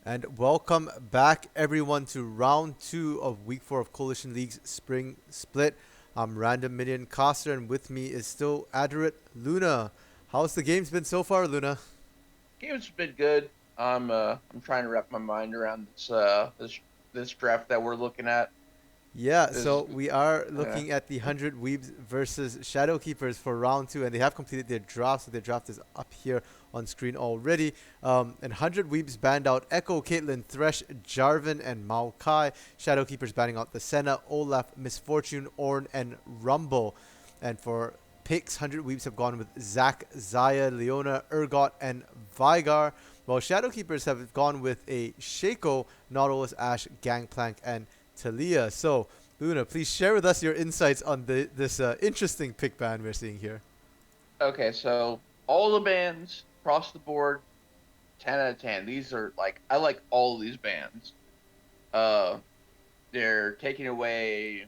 And welcome back, everyone, to round two of week four of Coalition League's spring split. I'm Random Minion Caster, and with me is still Aderant Luna. How's the games been so far, Luna? Game's been good. I'm trying to wrap my mind around this draft that we're looking at. Yeah, This so we are uh, looking at the 100 Weebs versus Shadow Keepers for round two, and they have completed their draft, so their draft is up here on screen already. And 100 Weebs banned out Echo, Caitlyn, Thresh, Jarvan, and Maokai. Shadow Keepers banning out the Senna, Olaf, Misfortune, Ornn, and Rumble. And for picks, 100 Weebs have gone with Zac, Zaya, Leona, Urgot, and Vigar, while Shadow Keepers have gone with a Shaco, Nautilus, Ashe, Gangplank, and Talia. So, Luna, please share with us your insights on this interesting pick ban we're seeing here. okay, so all the bands across the board, 10 out of 10. These are like I like all of these bands. Uh, they're taking away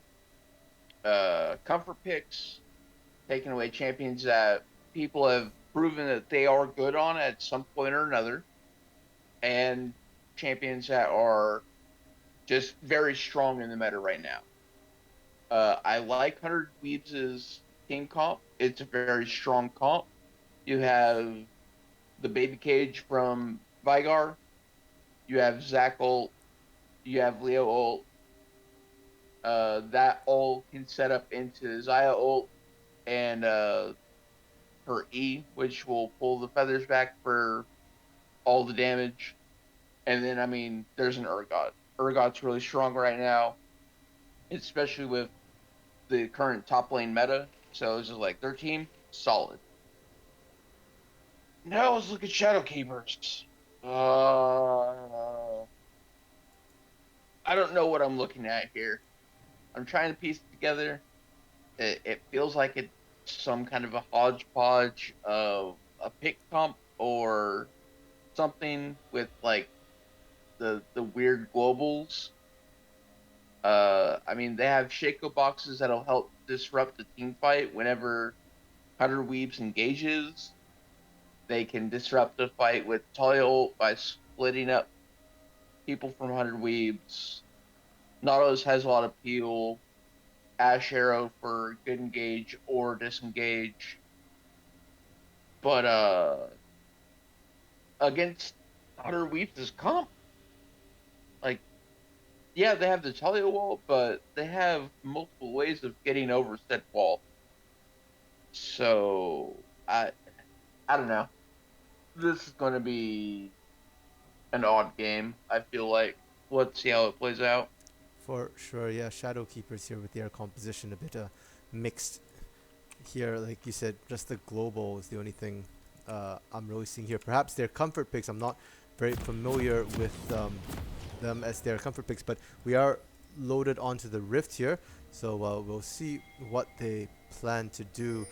comfort picks, taking away champions that people have proven that they are good on at some point or another, and champions that are just very strong in the meta right now. I like 100 Weebs' team comp. It's a very strong comp. You have the baby cage from Vigar. You have Zac ult. You have Leo ult. That all can set up into Zaya ult and her E, which will pull the feathers back for all the damage. And then, I mean, there's an Urgot. Urgot's really strong right now, especially with the current top lane meta. So it's just like their team solid. Now let's look at Shadow Keepers. I don't know what I'm looking at here. I'm trying to piece it together. It feels like it's some kind of a hodgepodge of a pick comp or something with like the weird globals. I mean, they have Shaco boxes that'll help disrupt the team fight whenever Hunter Weaves engages. They can disrupt the fight with Toil by splitting up people from 100 Weebs. Nautilus has a lot of peel. Ash Arrow for good engage or disengage. But against 100 Weebs' comp, like, yeah, they have the Talia wall, but they have multiple ways of getting over said wall. So I don't know. This is going to be an odd game. I feel like. Let's see how it plays out. For sure, yeah, Shadow Keepers here with their composition a bit mixed here. Like you said, just the global is the only thing I'm really seeing here. Perhaps their comfort picks, I'm not very familiar with them as their comfort picks, but we are loaded onto the Rift here. So we'll see what they plan to do.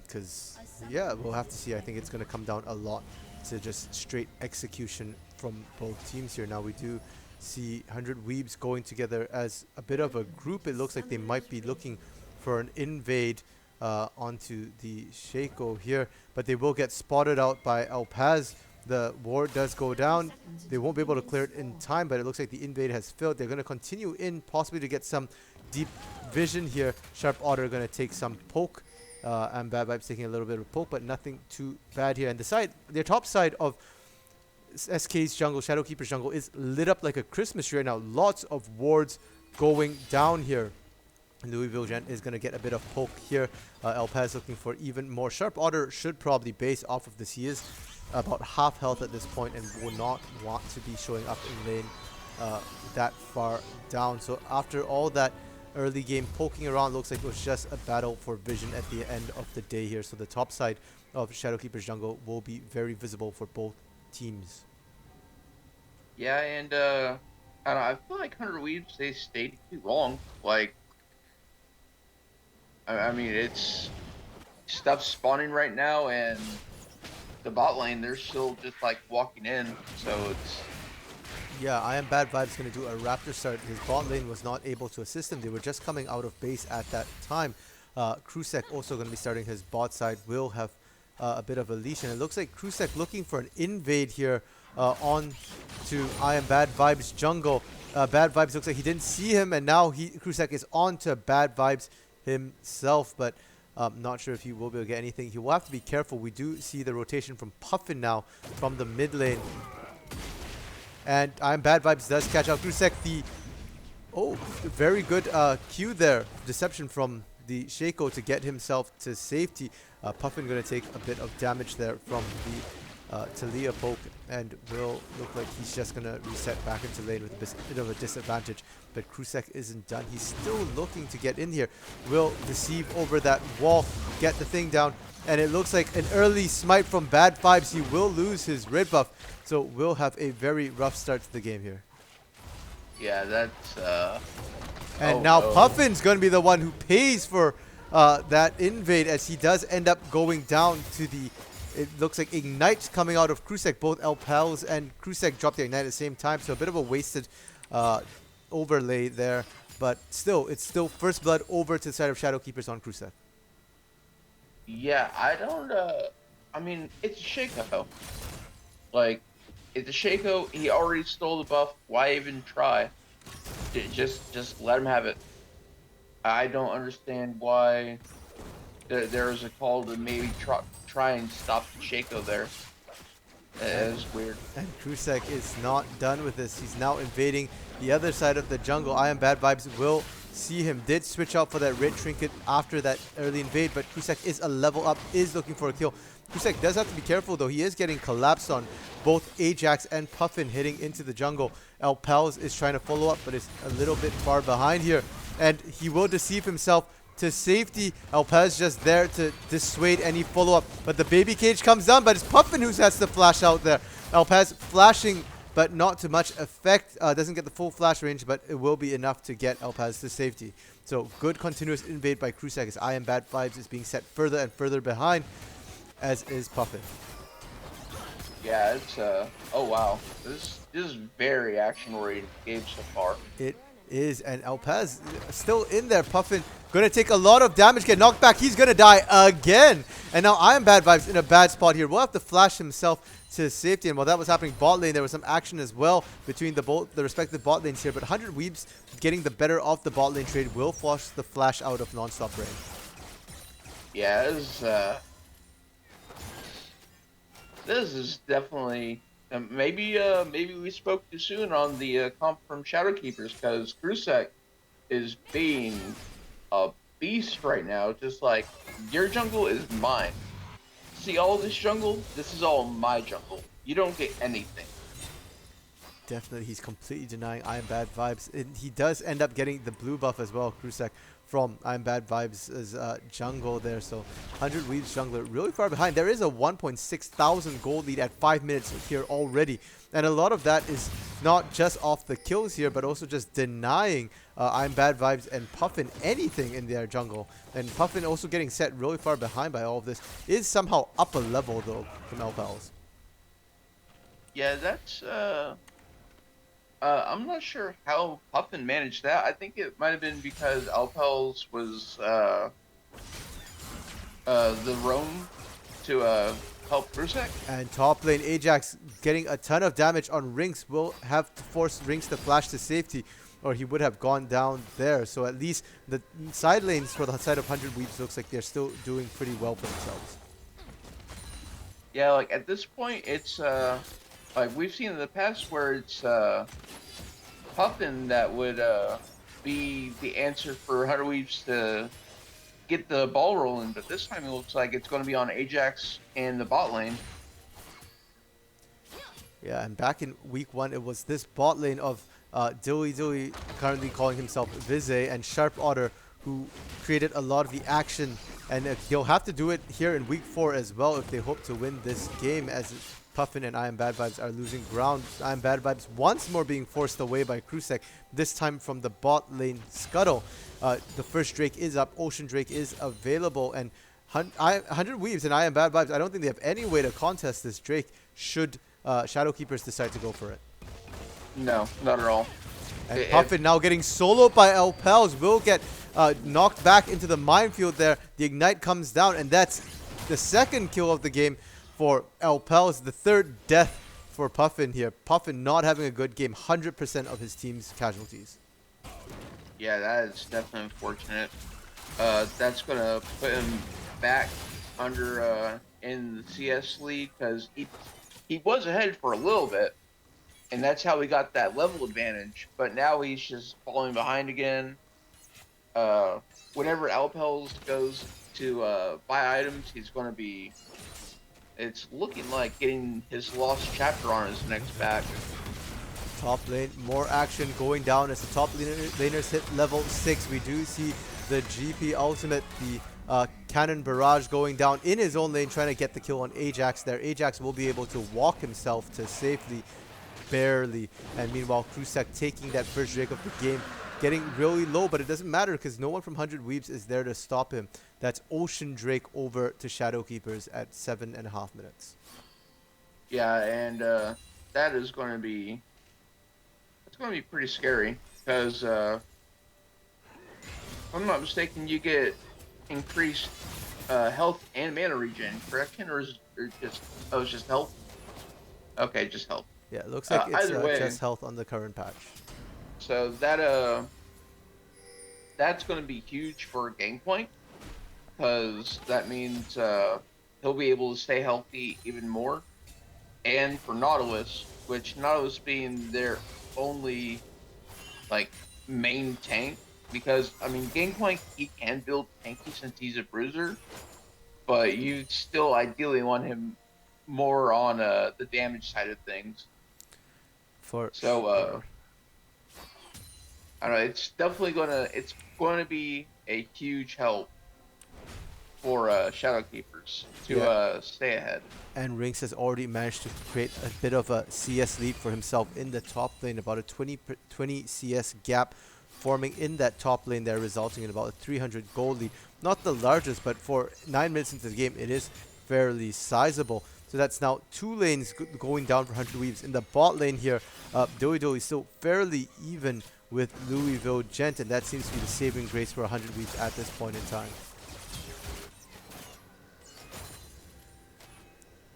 Because, yeah, we'll have to see. I think it's going to come down a lot to just straight execution from both teams here. Now, we do see 100 Weebs going together as a bit of a group. It looks like they might be looking for an invade onto the Shaco here, but they will get spotted out by Alpaz. The ward does go down. They won't be able to clear it in time, but it looks like the invade has failed. They're going to continue in, possibly to get some deep vision here. Sharp Otter going to take some poke. And Bad Vibes taking a little bit of poke, but nothing too bad here. And the side, their top side of SK's jungle, Shadowkeeper's jungle, is lit up like a Christmas tree right now. Lots of wards going down here. Louisville Gent is going to get a bit of poke here. El Paz looking for even more. Sharp Otter should probably base off of this. He is about half health at this point and will not want to be showing up in lane that far down. So after all that early game poking around, looks like it was just a battle for vision at the end of the day here. So the top side of Shadowkeeper's jungle will be very visible for both teams. Yeah, and I don't know. I feel like 100 Weebs they stayed too long. Like, I mean, it's stuff spawning right now, and the bot lane they're still just like walking in. So it's Yeah, I am Bad Vibes going to do a Raptor start. His bot lane was not able to assist him. They were just coming out of base at that time. Krusek also going to be starting his bot side. Will have a bit of a leash. And it looks like Krusek looking for an invade here on to I Am Bad Vibes jungle. Bad Vibes looks like he didn't see him, and now Krusek is on to Bad Vibes himself, but not sure if he will be able to get anything. He will have to be careful. We do see the rotation from Puffin now from the mid lane. And I Am Bad Vibes does catch out Krusek. Very good Q there. Deception from the Shaco to get himself to safety. Puffin going to take a bit of damage there from the Talia poke, and will look like he's just going to reset back into lane with a bit of a disadvantage. But Krusek isn't done. He's still looking to get in here. Will deceive over that wall, get the thing down, and it looks like an early smite from Bad Vibes. He will lose his red buff, so we'll have a very rough start to the game here. Yeah, that's... And now Puffin's going to be the one who pays for that invade, as he does end up going down to the... It looks like Ignite coming out of Krusek. Both Alpels and Krusek dropped the Ignite at the same time, so a bit of a wasted overlay there. But still, it's still first blood over to the side of Shadowkeepers on Krusek. Yeah, I don't... I mean, it's a Shaco. Like, it's a Shaco. He already stole the buff. Why even try? Just let him have it. I don't understand why there is a call to maybe try and stop the Shaco there. It is weird. And Krusek is not done with this. He's now invading the other side of the jungle. I Am Bad Vibes will see him. Did switch out for that red trinket after that early invade, but Krusek is a level up, is looking for a kill. Krusek does have to be careful though. He is getting collapsed on. Both Ajax and Puffin hitting into the jungle. Alpels is trying to follow up, but is a little bit far behind here. And he will deceive himself to safety. Alpez just there to dissuade any follow-up. But the baby cage comes down, but it's Puffin who has to flash out there. Alpez flashing, but not to much effect. Doesn't get the full flash range, but it will be enough to get Alpez to safety. So good continuous invade by Krusek as I Am Bad Vibes is being set further and further behind, as is Puffin. Yeah, it's oh wow. This is very action-oriented game so far. It is, and Alpez still in there. Puffin gonna take a lot of damage, get knocked back. He's gonna die again. And now I Am Bad Vibes in a bad spot here. Will have to flash himself to safety. And while that was happening bot lane, there was some action as well between the respective bot lanes here. But 100 Weebs getting the better of the bot lane trade will force the flash out of non-stop range. Yeah, this is definitely maybe we spoke too soon on the comp from Shadowkeepers, because Krusek is being a beast right now. Just like, your jungle is mine. See all this jungle? This is all my jungle. You don't get anything. Definitely, he's completely denying I Am Bad Vibes. He does end up getting the blue buff as well, Krusek, from I Am Bad Vibes' jungle there. So 100 Weebs jungler really far behind. There is a 1.6 thousand gold lead at 5 minutes here already. And a lot of that is not just off the kills here, but also just denying I Am Bad Vibes and Puffin anything in their jungle. And Puffin also getting set really far behind by all of this. Is somehow up a level though from Alpels. Yeah, that's I'm not sure how Puffin managed that. I think it might have been because Alpels was the roam to help Krusek. And top lane Ajax getting a ton of damage on Rinks. Will have to force Rinks to flash to safety, or he would have gone down there. So at least the side lanes for the side of 100 Weebs looks like they're still doing pretty well for themselves. Yeah, like at this point it's like we've seen in the past where it's Puffin that would be the answer for 100 Weebs to get the ball rolling, but this time it looks like it's going to be on Ajax and the bot lane. Yeah, and back in week 1, it was this bot lane of Dilly, currently calling himself Vize, and Sharp Otter, who created a lot of the action. And he'll have to do it here in week 4 as well if they hope to win this game, as Puffin and I Am Bad Vibes are losing ground. I Am Bad Vibes once more being forced away by Krusek, this time from the bot lane scuttle. The first Drake is up, Ocean Drake is available, and 100 Weebs and I Am Bad Vibes, I don't think they have any way to contest this Drake should Shadowkeepers decide to go for it. No, not at all. And Puffin now getting soloed by Alpels, will get knocked back into the minefield there. The Ignite comes down, and that's the second kill of the game for Alpels, the third death for Puffin here. Puffin not having a good game. 100% of his team's casualties. Yeah, that is definitely unfortunate. That's gonna put him back under in the CS league because he was ahead for a little bit, and that's how he got that level advantage. But now he's just falling behind again. Uh, Whenever Alpels goes to buy items, he's going to be. It's looking like getting his lost chapter on his next back. Top lane, more action going down as the top laners hit level 6. We do see the GP ultimate, the cannon barrage going down in his own lane, trying to get the kill on Ajax there. Ajax will be able to walk himself to safely, barely. And meanwhile, Krusek taking that first Drake of the game, getting really low, but it doesn't matter because no one from 100 Weebs is there to stop him. That's Ocean Drake over to Shadowkeepers at 7.5 minutes. Yeah, and that is going to be. It's going to be pretty scary because, if I'm not mistaken, you get increased health and mana regen, correct? Or just it's just health? Okay, just health. Yeah, it looks like it's either way, just health on the current patch. So that's going to be huge for Gangplank because that means he'll be able to stay healthy even more, and for Nautilus, which Nautilus being their only like main tank, because I mean Gangplank, he can build tanky since he's a bruiser, but you still ideally want him more on the damage side of things. So I don't know, it's definitely going to be a huge help for Shadowkeepers to stay ahead. And Rinks has already managed to create a bit of a CS lead for himself in the top lane, about a 20 CS gap forming in that top lane there, resulting in about a 300 gold lead. Not the largest, but for 9 minutes into the game, it is fairly sizable. So that's now 2 lanes going down for 100 Weaves. In the bot lane here, Doido is still fairly even with Louisville Gent, and that seems to be the saving grace for 100 Weaves at this point in time.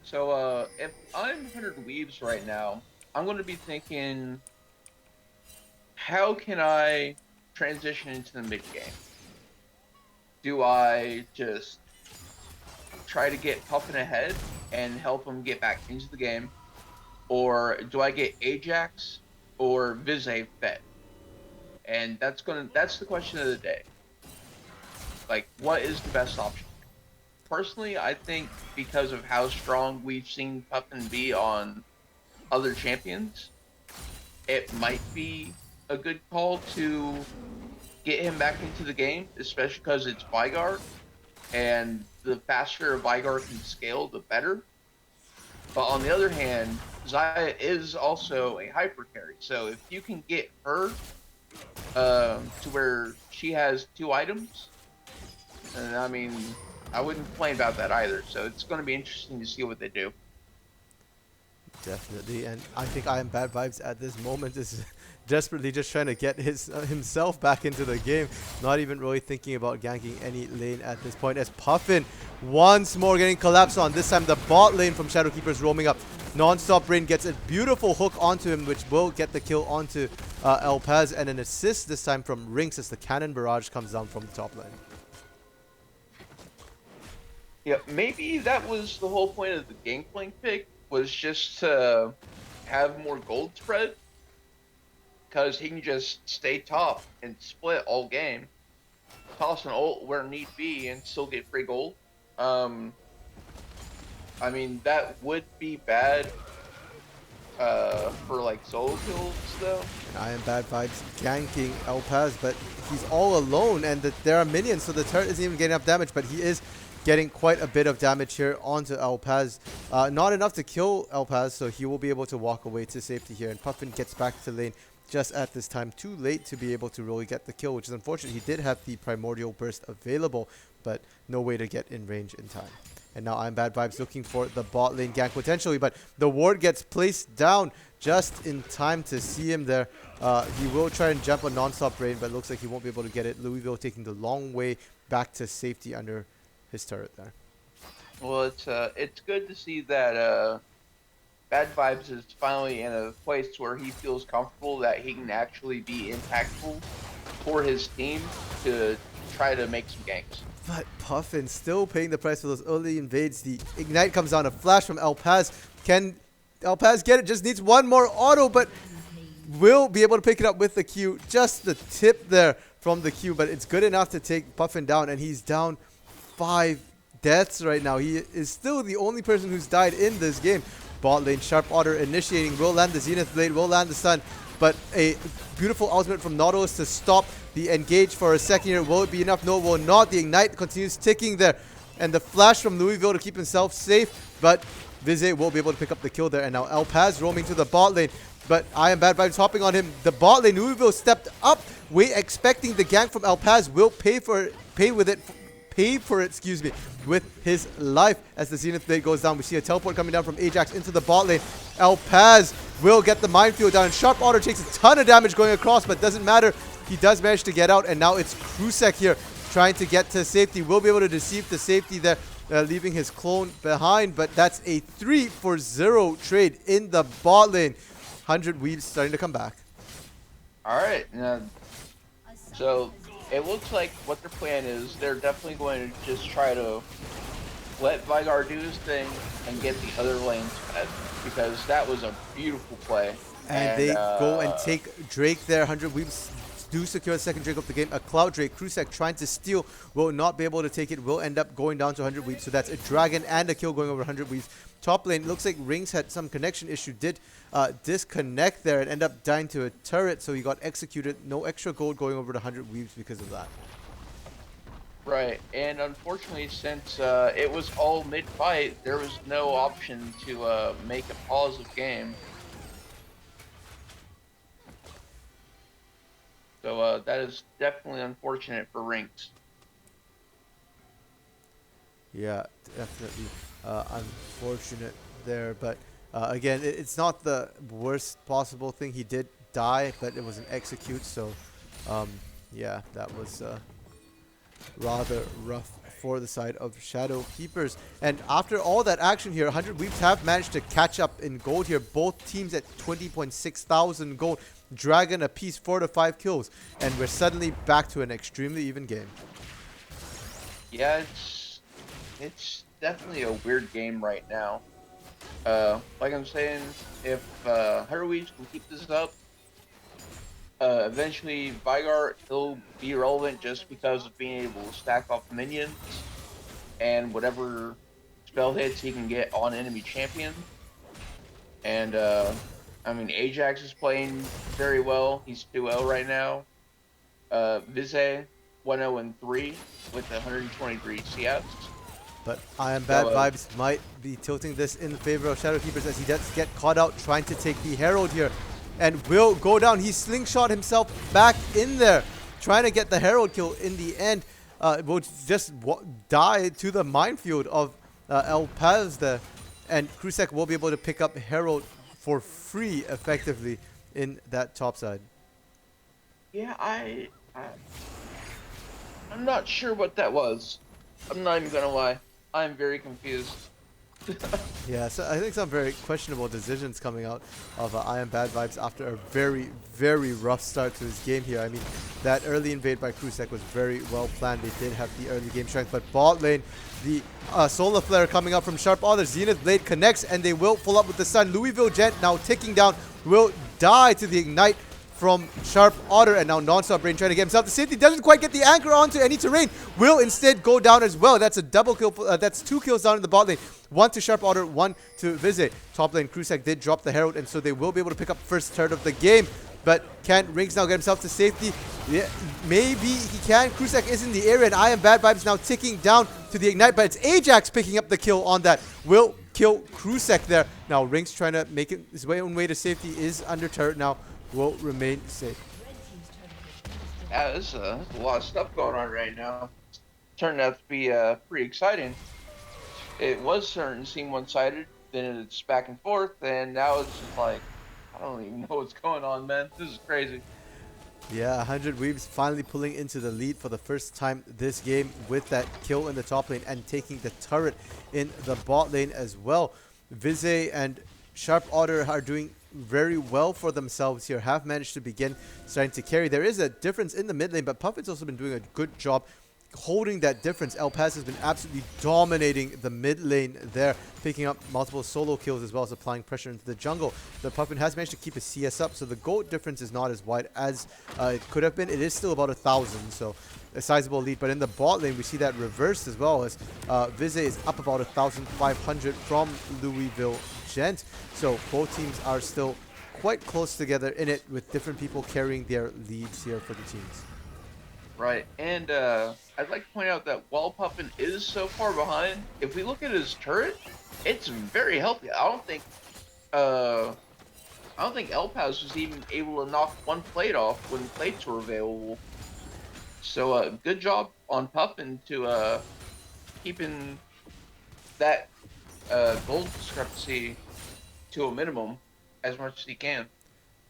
So if I'm 100 Weaves right now, I'm going to be thinking, how can I transition into the mid game? Do I just try to get Puffin ahead and help him get back into the game? Or do I get Ajax or Visay fed? And that's the question of the day. Like, what is the best option? Personally, I think because of how strong we've seen Puffin be on other champions, it might be a good call to get him back into the game, especially because it's Veigar, and the faster a Veigar can scale, the better. But on the other hand, Xayah is also a hyper carry, so if you can get her to where she has 2 items, and I mean, I wouldn't complain about that either. So it's going to be interesting to see what they do. Definitely, and I think I Am Bad Vibes at this moment is desperately just trying to get himself back into the game, not even really thinking about ganking any lane at this point, as Puffin once more getting collapsed on. This time the bot lane from Shadowkeepers roaming up. Non-stop Rain gets a beautiful hook onto him, which will get the kill onto Elpaz, and an assist this time from Rinks as the cannon barrage comes down from the top lane. Yeah, maybe that was the whole point of the Gangplank pick, was just to have more gold spread, because he can just stay top and split all game, toss an ult where need be, and still get free gold. I mean, that would be bad for like solo kills though. I Am Bad Vibes ganking Elpaz, but he's all alone, and there are minions, so the turret isn't even getting enough damage, but he is getting quite a bit of damage here onto Elpaz. Not enough to kill Elpaz, so he will be able to walk away to safety here. And Puffin gets back to lane just at this time. Too late to be able to really get the kill, which is unfortunate. He did have the Primordial Burst available, but no way to get in range in time. And now I'm Bad Vibes looking for the bot lane gank potentially, but the ward gets placed down just in time to see him there. He will try and jump a non-stop Rain, but looks like he won't be able to get it. Louisville taking the long way back to safety under his turret there. Well, it's good to see that Bad Vibes is finally in a place where he feels comfortable that he can actually be impactful for his team to try to make some ganks. But Puffin still paying the price for those early invades. The Ignite comes down, a flash from El Paz. Can El Paz get it? Just needs one more auto, but will be able to pick it up with the Q. Just the tip there from the Q, but it's good enough to take Puffin down, and he's down 5 deaths right now. He is still the only person who's died in this game. Bot lane, Sharp Otter initiating, will land the Zenith Blade, will land the Stun, but a beautiful ultimate from Nautilus to stop the engage for a second here. Will it be enough? No, it will not. The Ignite continues ticking there, and the flash from Louisville to keep himself safe, but Vize will be able to pick up the kill there, and now El Paz roaming to the bot lane, but I am Bad Vibes hopping on him. The bot lane, Louisville stepped up, expecting the gank from El Paz, will pay for it, with his life as the Zenith Blade goes down. We see a teleport coming down from Ajax into the bot lane. El Paz will get the minefield down, and Sharp Otter takes a ton of damage going across, but doesn't matter. He does manage to get out, and now it's Krusek here trying to get to safety. Will be able to deceive the safety there, leaving his clone behind, but that's a 3-for-0 trade in the bot lane. 100 Weaves starting to come back. Alright, so it looks like what their plan is, they're definitely going to just try to let Veigar do his thing and get the other lanes fed, because that was a beautiful play. And they go and take Drake there. 100 Weaves do secure the second Drake of the game. A Cloud Drake. Krusek trying to steal. Will not be able to take it. Will end up going down to 100 Weaves. So that's a Dragon and a kill going over 100 Weaves. Top lane. Looks like Rings had some connection issue. Did disconnect there and end up dying to a turret. So he got executed. No extra gold going over to 100 Weaves because of that. Right, and unfortunately, since it was all mid-fight, there was no option to make a pause of game. So that is definitely unfortunate for Rinks. Yeah, definitely unfortunate there. But again, it's not the worst possible thing. He did die, but it was an execute. So yeah, that was rather rough for the side of Shadow Keepers. And after all that action here, 100 Weaves have managed to catch up in gold here. Both teams at 20.6 thousand gold. Dragon apiece, 4 to 5 kills. And we're suddenly back to an extremely even game. Yeah, it's definitely a weird game right now. Like I'm saying, if 100 Weaves can keep this up, eventually Veigar will be relevant just because of being able to stack off minions and whatever spell hits he can get on enemy champion. And I mean, Ajax is playing very well. He's 2-0 right now. Vize 1-0-3 with 123 CS. But I am Bad Vibes might be tilting this in favor of Shadow Keepers as he does get caught out trying to take the Herald here. And will go down. He slingshot himself back in there, trying to get the Herald kill in the end. Will just die to the minefield of El Paz there. And Krusek will be able to pick up Herald for free, effectively, in that top side. Yeah, I'm not sure what that was. I'm not even gonna lie. I'm very confused. Yeah, so I think some very questionable decisions coming out of I Am Bad Vibes after a very, very rough start to his game here. I mean, that early invade by Krusek was very well planned. They did have the early game strength, but bot lane, the Solar Flare coming up from Sharp Otter. Zenith Blade connects, and they will pull up with the Sun. Louisville Gent now ticking down, will die to the Ignite from Sharp Otter, and now Non-Stop Brain trying to get himself to safety. Doesn't quite get the anchor onto any terrain. Will instead go down as well. That's a double kill. That's 2 kills down in the bot lane. 1 to Sharp Otter, 1 to Vize. Top lane, Krusek did drop the Herald, and so they will be able to pick up first turret of the game. But can Rings now get himself to safety? Yeah, maybe he can. Krusek is in the area, and I Am Bad Vibes now ticking down to the Ignite, but it's Ajax picking up the kill on that. Will kill Krusek there. Now Rings trying to make it his own way to safety, is under turret now. Will remain safe. Yeah, there's a lot of stuff going on right now. Turned out to be pretty exciting. It was starting to seem one-sided, then it's back and forth, and now it's just like, I don't even know what's going on, man. This is crazy. Yeah, 100 Weaves finally pulling into the lead for the first time this game with that kill in the top lane and taking the turret in the bot lane as well. Vize and Sharp Otter are doing very well for themselves here, have managed to begin starting to carry. There is a difference in the mid lane, but Puffin's also been doing a good job holding that difference. El Paz has been absolutely dominating the mid lane there, picking up multiple solo kills as well as applying pressure into the jungle. The Puffin has managed to keep his CS up, so the gold difference is not as wide as it could have been. It is still about 1,000, so a sizable lead. But in the bot lane, we see that reversed as well, as Vize is up about 1,500 from Louisville Gent. So both teams are still quite close together in it, with different people carrying their leads here for the teams. Right, and I'd like to point out that while Puffin is so far behind, if we look at his turret, it's very healthy. I don't think El Paz was even able to knock one plate off when plates were available. So good job on Puffin to keeping that gold discrepancy to a minimum as much as he can.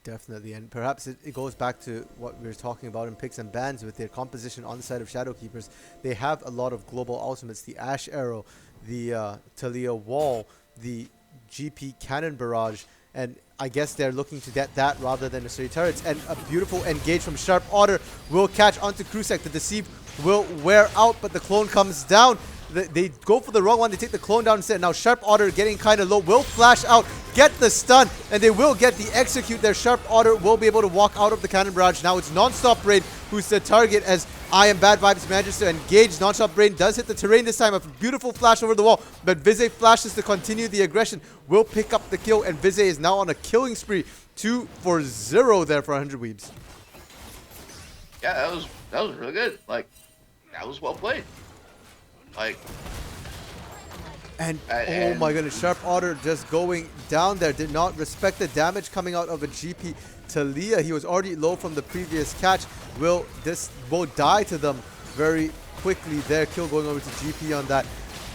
Definitely, and perhaps it goes back to what we were talking about in picks and bans with their composition on the side of Shadowkeepers. They have a lot of global ultimates, the Ash Arrow, the Talia Wall, the GP Cannon Barrage, and I guess they're looking to get that rather than necessarily turrets. And a beautiful engage from Sharp Otter will catch onto Krusek. The Deceive will wear out, but the clone comes down. They go for the wrong one. They take the clone down instead. Now Sharp Otter getting kind of low, will flash out, get the stun, and they will get the execute there. Sharp Otter will be able to walk out of the cannon barrage. Now it's Non-Stop Brain who's the target, as I Am Bad Vibes manages to engage. Non-Stop Brain does hit the terrain this time. A beautiful flash over the wall, but Vize flashes to continue the aggression, will pick up the kill, and Vize is now on a killing spree. 2 for 0 there for 100 Weebs. Yeah, that was really good. Like, that was well played. Like, and oh my goodness, Sharp Otter just going down there. Did not respect the damage coming out of a GP Talia. He was already low from the previous catch. This will die to them very quickly there. Kill going over to GP on that.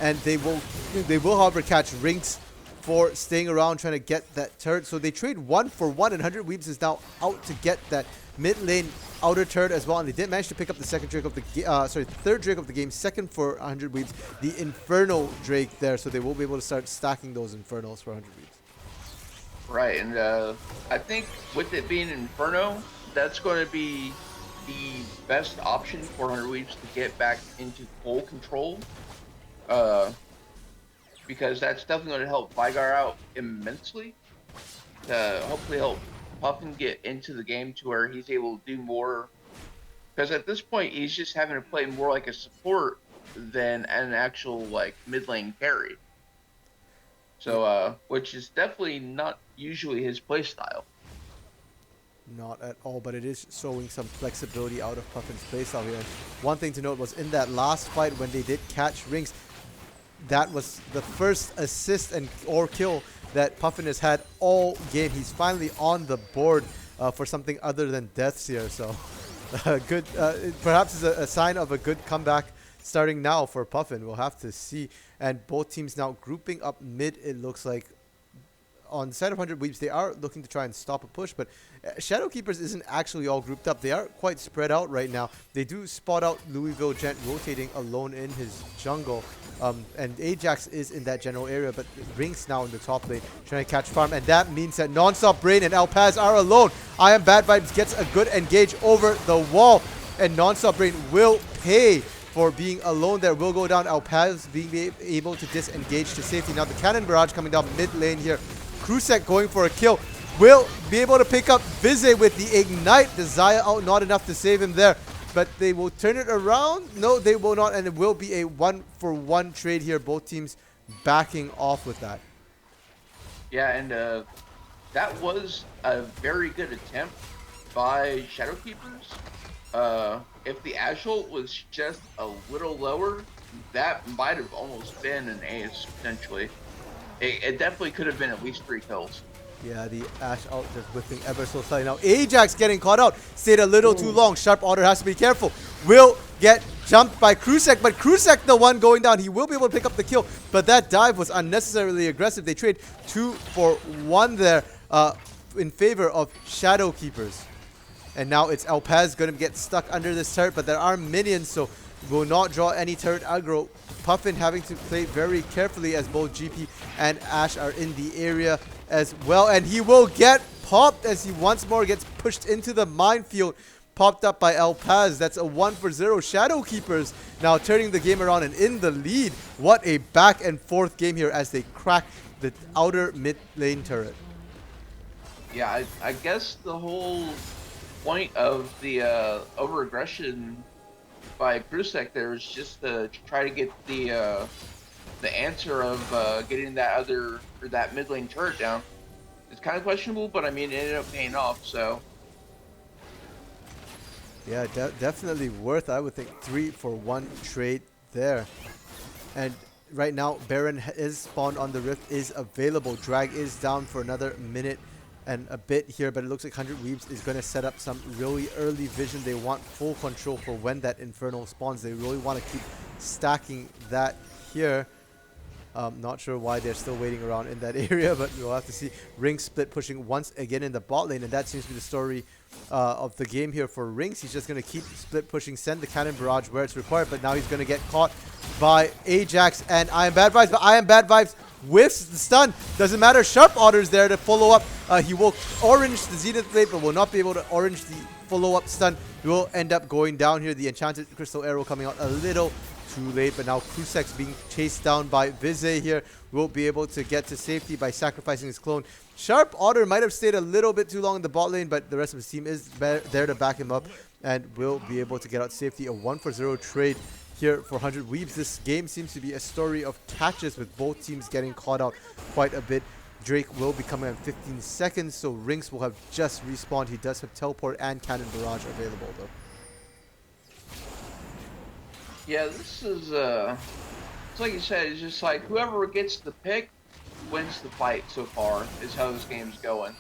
And they will however catch Rinks for staying around trying to get that turret. So they trade 1 for 1, and 100 Weebs is now out to get that mid lane outer turret as well, and they did manage to pick up the second Drake of the third Drake of the game, second for 100 Weebs, the Inferno Drake there, so they will be able to start stacking those Infernos for 100 Weebs. Right, and I think with it being Inferno, that's going to be the best option for 100 Weebs to get back into full control, because that's definitely going to help Vygar out immensely, to hopefully help Puffin get into the game to where he's able to do more, because at this point he's just having to play more like a support than an actual like mid lane carry. So which is definitely not usually his play style. Not at all, but it is showing some flexibility out of Puffin's playstyle here. And one thing to note was in that last fight when they did catch Rinks, that was the first assist or kill that Puffin has had all game. He's finally on the board for something other than deaths here. So good, perhaps is a sign of a good comeback starting now for Puffin. We'll have to see. And both teams now grouping up mid, it looks like. On the side of 100 Weebs, they are looking to try and stop a push, but Shadowkeepers isn't actually all grouped up. They are quite spread out right now. They do spot out Louisville Gent rotating alone in his jungle, and Ajax is in that general area, but Rinks now in the top lane trying to catch farm, and that means that Non-Stop Brain and El Paz are alone. I Am Bad Vibes gets a good engage over the wall, and Non-Stop Brain will pay for being alone there. Will go down. El Paz being able to disengage to safety. Now the Cannon Barrage coming down mid lane here. Krusek going for a kill. Will be able to pick up Vize with the Ignite. The Xayah out, not enough to save him there. But they will turn it around. No, they will not. And it will be a 1-for-1 trade here. Both teams backing off with that. Yeah, and that was a very good attempt by Shadowkeepers. If the Ashult was just a little lower, that might have almost been an ace, potentially. It definitely could have been at least 3 kills. Yeah, the Ash out just whipping ever so slightly. Now Ajax getting caught out. Stayed a little too long. Sharp Otter has to be careful. Will get jumped by Krusek, but Krusek the one going down. He will be able to pick up the kill, but that dive was unnecessarily aggressive. They trade 2 for 1 there in favor of Shadowkeepers. And now it's El Paz going to get stuck under this turret, but there are minions, so will not draw any turret aggro. Puffin having to play very carefully as both GP and Ash are in the area. as well. And he will get popped as he once more gets pushed into the minefield. Popped up by El Paz. That's a 1-for-0. Shadow Keepers now turning the game around and in the lead. What a back and forth game here as they crack the outer mid lane turret. Yeah, I guess the whole point of the over-aggression by Krusek there was just to try to get the answer of getting that mid lane turret down. It's kind of questionable, but I mean it ended up paying off, so. Yeah, definitely worth, I would think, 3-for-1 trade there. And right now, Baron is spawned on the Rift, is available. Drag is down for another minute and a bit here, but it looks like 100 Weebs is going to set up some really early vision. They want full control for when that Infernal spawns. They really want to keep stacking that here. Not sure why they're still waiting around in that area, but we'll have to see. Ring split pushing once again in the bot lane, and that seems to be the story of the game here for Rings. He's just going to keep split pushing, send the cannon barrage where it's required, but now he's going to get caught by Ajax and I Am Bad Vibes, but I Am Bad Vibes whiffs the stun. Doesn't matter. Sharp Otter's there to follow up. He will orange the Zenith Blade, but will not be able to orange the follow-up stun. He will end up going down here. The Enchanted Crystal Arrow coming out a little too late, but now Krusek's being chased down by Vize here. Will be able to get to safety by sacrificing his clone. Sharp Otter might have stayed a little bit too long in the bot lane, but the rest of his team is there to back him up and will be able to get out safety. A 1-for-0 trade here for 100 Weebs. This game seems to be a story of catches with both teams getting caught out quite a bit. Drake will be coming in 15 seconds, so Rinks will have just respawned. He does have Teleport and Cannon Barrage available though. Yeah, this is, it's like you said, it's just like whoever gets the pick wins the fight so far, is how this game's going.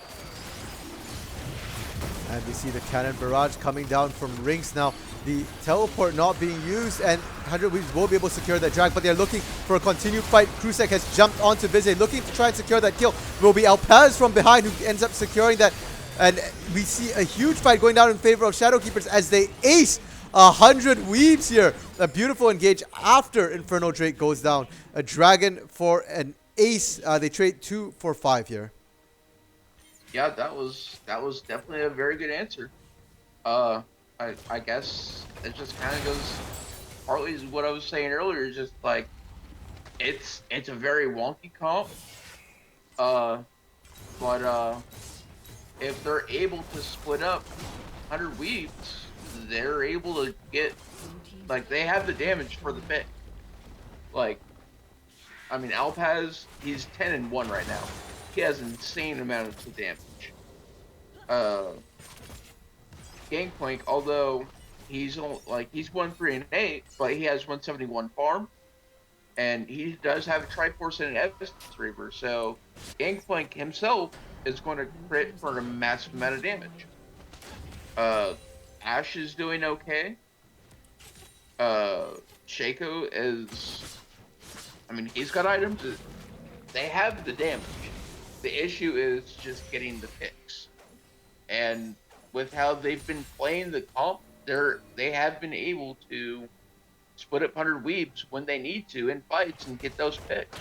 And we see the Cannon Barrage coming down from Rinks now. The Teleport not being used, and 100 Weebs will be able to secure that drag, but they're looking for a continued fight. Krusek has jumped onto Vize, looking to try and secure that kill. Will be El Paz from behind who ends up securing that. And we see a huge fight going down in favor of Shadow Keepers as they ace 100 Weebs here. A beautiful engage after Inferno Drake goes down. A dragon for an ace. They trade 2 for 5 here. Yeah, that was definitely a very good answer. I guess it just kind of goes partly is what I was saying earlier. Just like it's a very wonky comp. But if they're able to split up 100 Weebs, they're able to get, like, they have the damage for the pick. Like, I mean, Alpaz, he's 10-1 right now. He has an insane amount of damage. Gangplank, although he's only, like, he's 1-3-8, but he has 171 farm, and he does have a Triforce and an Essence Reaver, so Gangplank himself is going to crit for a massive amount of damage. Ash is doing okay. Shaco is, I mean, he's got items. They have the damage. The issue is just getting the picks. And with how they've been playing the comp, they have been able to split up 100 Weebs when they need to in fights and get those picks.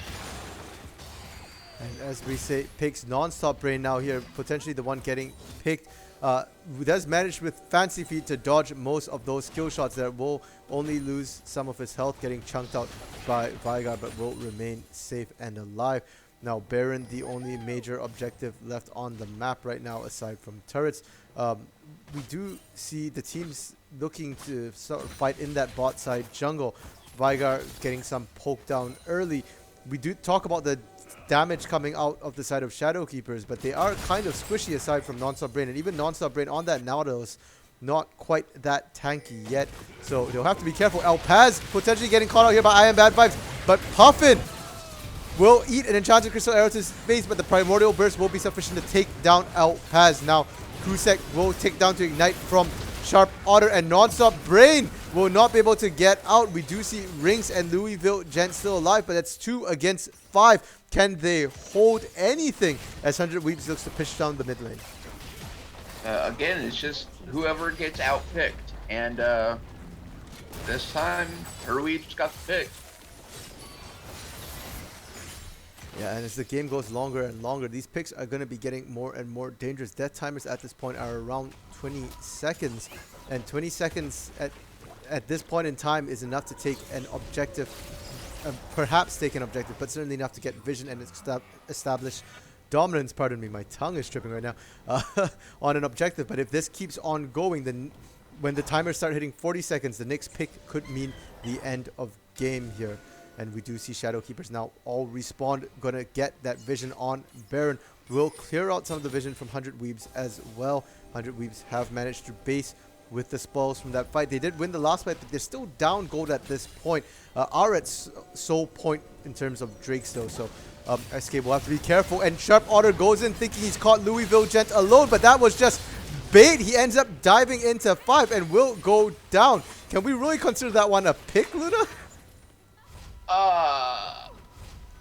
And as we say, picks non-stop brain now here, potentially the one getting picked. Who does manage with Fancy Feet to dodge most of those kill shots that will only lose some of his health getting chunked out by Veigar, but will remain safe and alive. Now Baron, the only major objective left on the map right now aside from turrets. We do see the teams looking to sort of fight in that bot side jungle. Veigar getting some poke down early. We do talk about the damage coming out of the side of Shadow Keepers, but they are kind of squishy aside from Non-Stop Brain, and even Non-Stop Brain on that Nautilus not quite that tanky yet, so they'll have to be careful. El Paz potentially getting caught out here by I Am Bad Vibes, but Puffin will eat an Enchanted Crystal Arrow to his face, but the Primordial Burst will be sufficient to take down El Paz. Now Krusek will take down to Ignite from Sharp Otter, and Non-Stop Brain will not be able to get out. We do see Rings and Louisville Gent still alive, but that's 2 against 5. Can they hold anything as 100 Weebs looks to push down the mid lane? Again, it's just whoever gets outpicked. And this time, 100 Weebs got the pick. Yeah, and as the game goes longer and longer, these picks are going to be getting more and more dangerous. Death timers at this point are around 20 seconds, and 20 seconds at this point in time is enough to take an objective, perhaps take an objective, but certainly enough to get vision and establish dominance. Pardon me, my tongue is tripping right now, on an objective. But if this keeps on going, then when the timers start hitting 40 seconds, the next pick could mean the end of game here. And we do see Shadow Keepers now all respawn, gonna get that vision on Baron. Will clear out some of the vision from 100 Weebs as well. 100 Weebs have managed to base with the spoils from that fight. They did win the last fight, but they're still down gold at this point. Are at sole point in terms of Drakes though, so SK will have to be careful. And Sharp Otter goes in thinking he's caught Louisville Gent alone, but that was just bait. He ends up diving into 5 and will go down. Can we really consider that one a pick, Luna?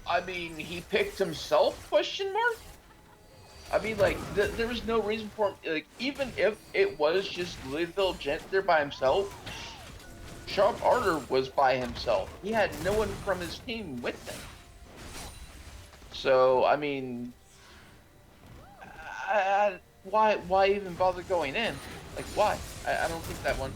I mean, he picked himself, question mark? I mean, like, there was no reason for him, like, even if it was just Louisville Gent there by himself, Sharp Otter was by himself. He had no one from his team with him. So, I mean, why even bother going in? Like, why? I don't think that one.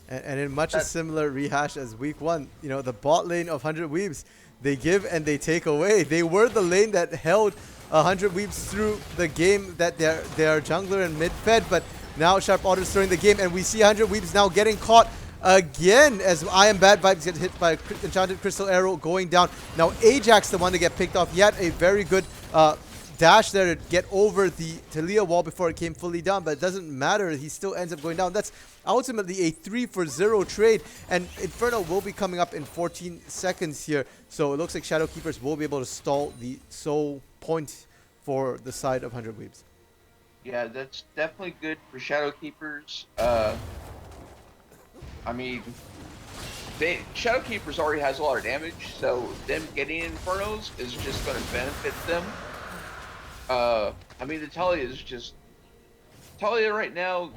And in much a similar rehash as week 1, you know, the bot lane of 100 Weebs, they give and they take away. They were the lane that held 100 Weebs through the game, that they're jungler and mid-fed, but now Sharp Otter's throwing the game, and we see 100 Weebs now getting caught again as I Am Bad Vibes gets hit by Enchanted Crystal Arrow going down. Now Ajax, the one to get picked off. He had a very good dash there to get over the Talia wall before it came fully down, but it doesn't matter. He still ends up going down. That's ultimately a 3-for-0 trade, and Inferno will be coming up in 14 seconds here. So it looks like Shadow Keepers will be able to stall the sole point for the side of 100 Weebs. Yeah, that's definitely good for Shadow Keepers. I mean, Shadow Keepers already has a lot of damage, so them getting Infernos is just going to benefit them. I mean, the Talia is just... Talia right now,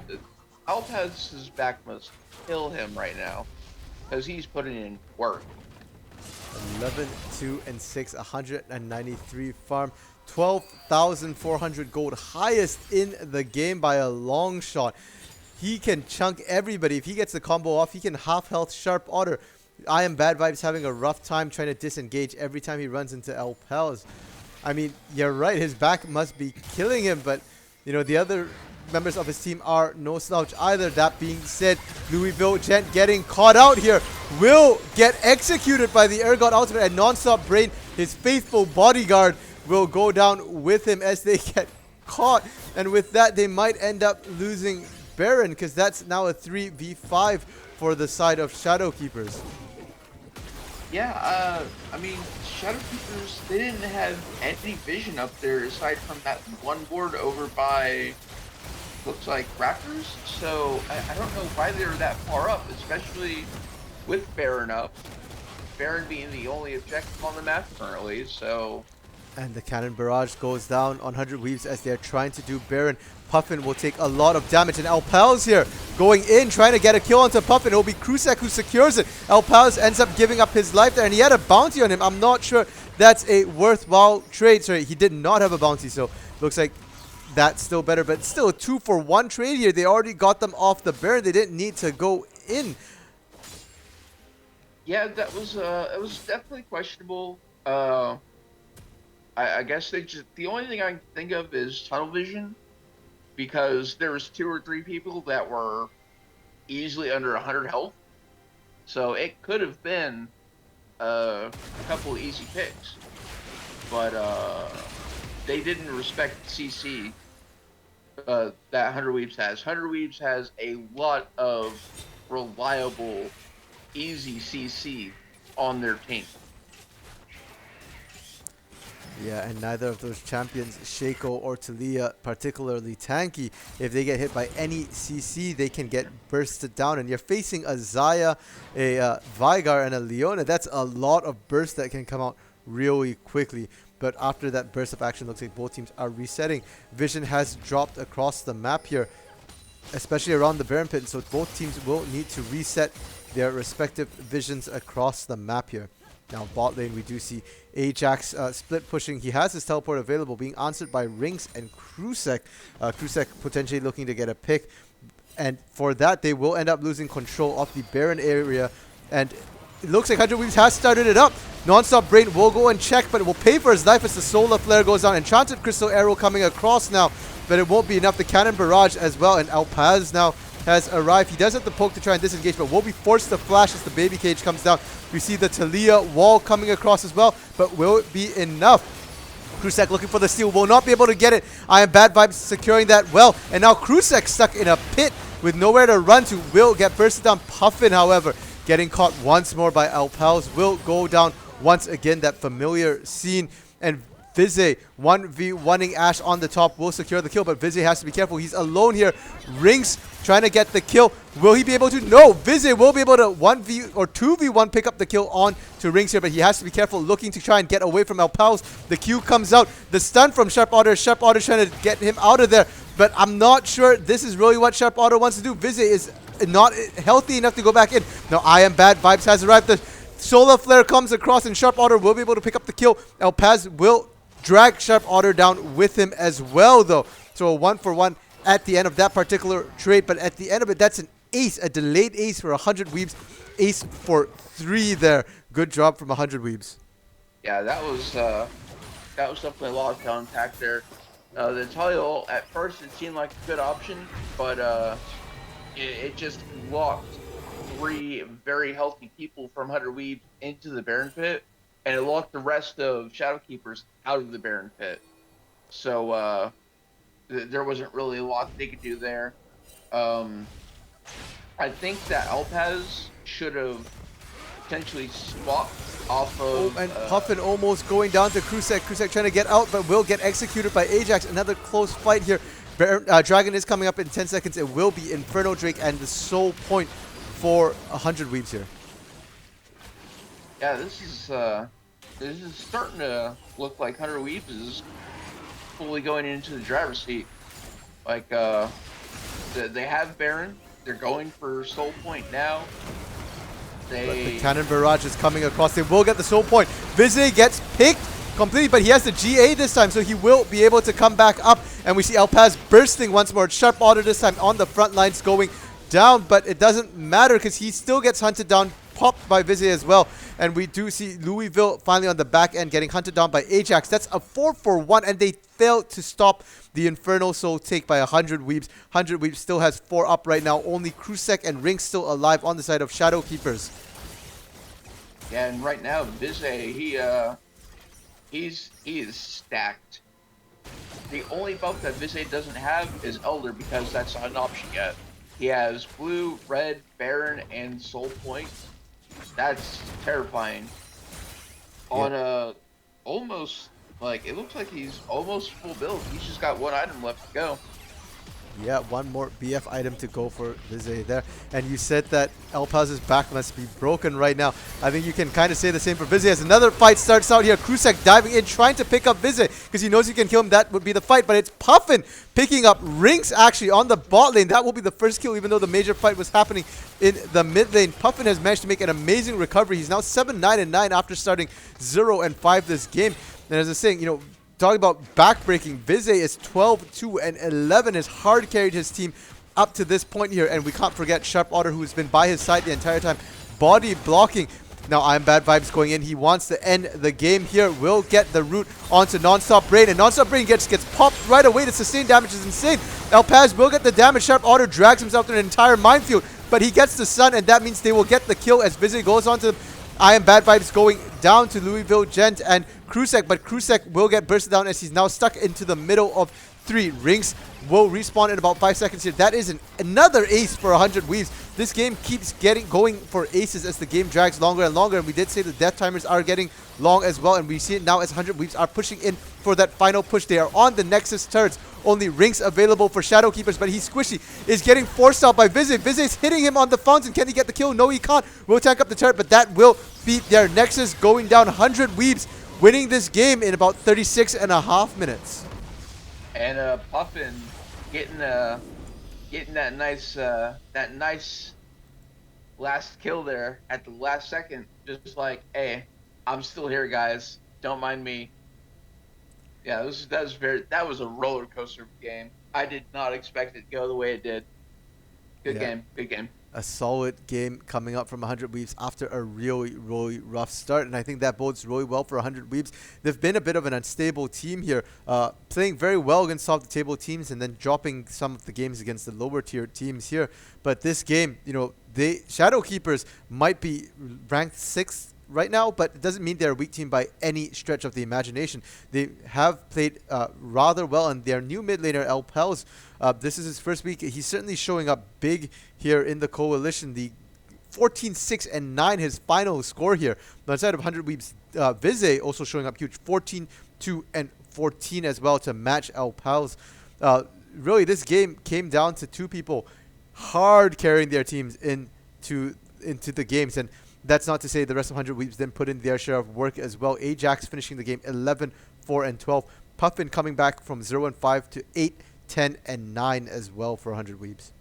Altaz's back must kill him right now, because he's putting in work. 11, 2, and 6, 193 farm, 12,400 gold, highest in the game by a long shot. He can chunk everybody. If he gets the combo off, he can half health Sharp Otter. I Am Bad Vibes having a rough time trying to disengage every time he runs into El Pels. I mean, you're right, his back must be killing him, but you know, the other members of his team are no slouch either. That being said, Louisville Gent getting caught out here will get executed by the Ergot Ultimate, and Non-Stop Brain, his faithful bodyguard, will go down with him as they get caught. And with that, they might end up losing Baron, because that's now a 3v5 for the side of Shadow Keepers. Yeah, I mean, Shadow Keepers, they didn't have any vision up there aside from that one board over by, looks like, Raptors. So I don't know why they were that far up, especially with Baron up. Baron being the only objective on the map currently, so... And the Cannon Barrage goes down on 100 Weebs as they're trying to do Baron. Puffin will take a lot of damage, and Alpals here going in, trying to get a kill onto Puffin. It'll be Krusek who secures it. Alpals ends up giving up his life there, and he had a bounty on him. I'm not sure that's a worthwhile trade. Sorry, he did not have a bounty, so looks like that's still better. But still a 2-for-1 trade here. They already got them off the Baron. They didn't need to go in. Yeah, that was it was definitely questionable. I guess they just, the only thing I can think of is tunnel vision, because there was 2 or 3 people that were easily under 100 health, so it could have been a couple easy picks, but they didn't respect CC that 100 Weebs has. 100 Weebs has a lot of reliable, easy CC on their team. Yeah, and neither of those champions, Shaco or Talia, particularly tanky. If they get hit by any CC, they can get bursted down. And you're facing a Xayah, a Veigar, and a Leona. That's a lot of burst that can come out really quickly. But after that burst of action, looks like both teams are resetting. Vision has dropped across the map here, especially around the Baron Pit. So both teams will need to reset their respective visions across the map here. Now bot lane, we do see Ajax split pushing. He has his teleport available, being answered by Rinks and Krusek. Krusek potentially looking to get a pick. And for that, they will end up losing control of the Baron area. And it looks like 100 Weaves has started it up. Non-stop Brain will go and check, but it will pay for his life as the Solar Flare goes down. Enchanted Crystal Arrow coming across now, but it won't be enough. The Cannon Barrage as well, and Alpaz now has arrived. He does have the poke to try and disengage, but will be forced to flash as the Baby Cage comes down. We see the Talia wall coming across as well, but will it be enough? Krusek looking for the steal, will not be able to get it. I am Bad Vibes securing that well, and now Krusek stuck in a pit with nowhere to run to. Will get bursted down. Puffin, however, getting caught once more by Alpals, will go down once again. That familiar scene, and Vize 1v1ing Ashe on the top will secure the kill, but Vize has to be careful. He's alone here. Rinks trying to get the kill. Will he be able to? No! Vize will be able to 1v or 2v1 pick up the kill on to Rinks here, but he has to be careful, looking to try and get away from Alpals. The Q comes out. The stun from Sharp Otter. Sharp Otter trying to get him out of there, but I'm not sure this is really what Sharp Otter wants to do. Vize is not healthy enough to go back in. Now I am Bad Vibes has arrived. The Solar Flare comes across, and Sharp Otter will be able to pick up the kill. Alpaz will drag Sharp Otter down with him as well, though. So a 1-for-1 at the end of that particular trade, but at the end of it, that's an ace, a delayed ace for 100 Weebs. Ace for 3 there. Good job from 100 Weebs. Yeah, that was definitely a lot of contact there. The Talia ult, at first it seemed like a good option, but it just locked 3 very healthy people from 100 Weebs into the Baron pit, and it locked the rest of Shadowkeepers out of the Baron pit. So there wasn't really a lot they could do there. I think that Alpaz should have potentially swapped off of... and Puffin almost going down to Krusek. Krusek trying to get out, but will get executed by Ajax. Another close fight here. Dragon is coming up in 10 seconds. It will be Inferno Drake and the sole point for 100 Weebs here. Yeah, this is starting to look like 100 Weebs is fully going into the driver's seat. Like, they have Baron. They're going for Soul Point now. The Cannon Barrage is coming across. They will get the Soul Point. Vize gets picked completely, but he has the GA this time, so he will be able to come back up. And we see Alpaz bursting once more. Sharp Otter this time on the front lines going down, but it doesn't matter because he still gets hunted down, popped by Vize as well. And we do see Louisville finally on the back end getting hunted down by Ajax. That's a 4-for-1, and they failed to stop the Infernal Soul take by 100 Weebs. 100 Weebs still has 4 up right now. Only Krusek and Rinks still alive on the side of Shadowkeepers. Yeah, and right now Vize, he is stacked. The only buff that Vize doesn't have is Elder, because that's not an option yet. He has blue, red, Baron, and Soul Point. That's terrifying. On a almost, like, it looks like he's almost full build. He's just got 1 item left to go. Yeah, 1 more BF item to go for Vize there. And you said that Alpaz's back must be broken right now. I think you can kind of say the same for Vize as another fight starts out here. Krusek diving in, trying to pick up Vize because he knows he can kill him. That would be the fight, but it's Puffin picking up Rinks actually on the bot lane. That will be the first kill, even though the major fight was happening in the mid lane. Puffin has managed to make an amazing recovery. He's now 7-9-9 after starting 0-5 this game. And as I was saying, you know, talking about backbreaking, Vize is 12-2-11, has hard carried his team up to this point here, and we can't forget Sharp Otter, who has been by his side the entire time, body blocking. Now I'm Bad Vibes going in. He wants to end the game here. Will get the root onto Non-Stop Brain, and Non-Stop Brain gets popped right away. The sustained damage is insane. Alpaz will get the damage. Sharp Otter drags himself through an entire minefield, but he gets the stun, and that means they will get the kill as Vize goes on to I am Bad Vibes going down to Louisville, Gent, and Krusek, but Krusek will get bursted down as he's now stuck into the middle of 3. Rinks will respawn in about 5 seconds here. That is another ace for 100 Weaves. This game keeps going for aces as the game drags longer and longer, and we did say the death timers are getting long as well, and we see it now as 100 Weaves are pushing in for that final push. They are on the Nexus turrets. Only Rinks available for Shadowkeepers, but he's squishy. Is getting forced out by Vize. Vize is hitting him on the fountain. Can he get the kill? No, he can't. Will tank up the turret, but that will beat their Nexus, going down 100 Weebs, winning this game in about 36.5 minutes. And Puffin getting that nice last kill there at the last second. Just like, hey, I'm still here, guys. Don't mind me. Yeah, that was a roller coaster of a game. I did not expect it to go the way it did. Good Yeah, game. Good game. a solid game coming up from 100 Weebs after a really, really rough start. And I think that bodes really well for 100 Weebs. They've been a bit of an unstable team here, playing very well against top of the table teams and then dropping some of the games against the lower tier teams here. But this game, Shadow Keepers might be ranked 6th right now, but it doesn't mean they're a weak team by any stretch of the imagination. They have played rather well, and their new mid laner, El Pels, this is his first week. He's certainly showing up big here in the coalition. The 14-6-9, his final score here. On the side of 100 Weebs, Vize also showing up huge, 14-2-14 as well to match El Pels. Really, this game came down to two people hard carrying their teams into the games, and that's not to say the rest of 100 Weebs didn't put in their share of work as well. Ajax finishing the game 11-4-12. Puffin coming back from 0-5 to 8-10-9 as well for 100 Weebs.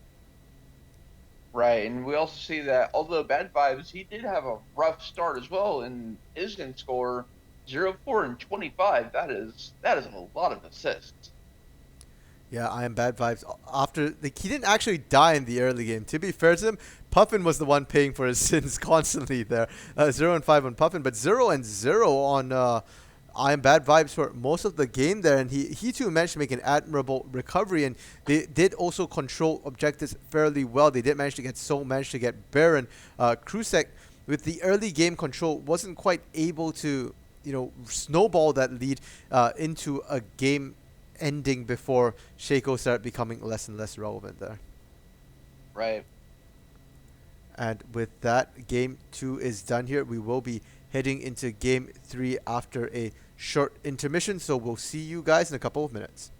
Right, and we also see that although Bad Vibes, he did have a rough start as well, and is going to score 0-4-25. That is a lot of assists. Yeah, I am Bad Vibes. He didn't actually die in the early game. To be fair to him, Puffin was the one paying for his sins constantly there. 0-5 on Puffin, but 0-0 on I am Bad Vibes for most of the game there. And he too managed to make an admirable recovery. And they did also control objectives fairly well. They did manage to get Baron. Krusek, with the early game control, wasn't quite able to, snowball that lead into a game ending before Shaco started becoming less and less relevant there. Right. And with that, game 2 is done here. We will be heading into game 3 after a short intermission, so we'll see you guys in a couple of minutes.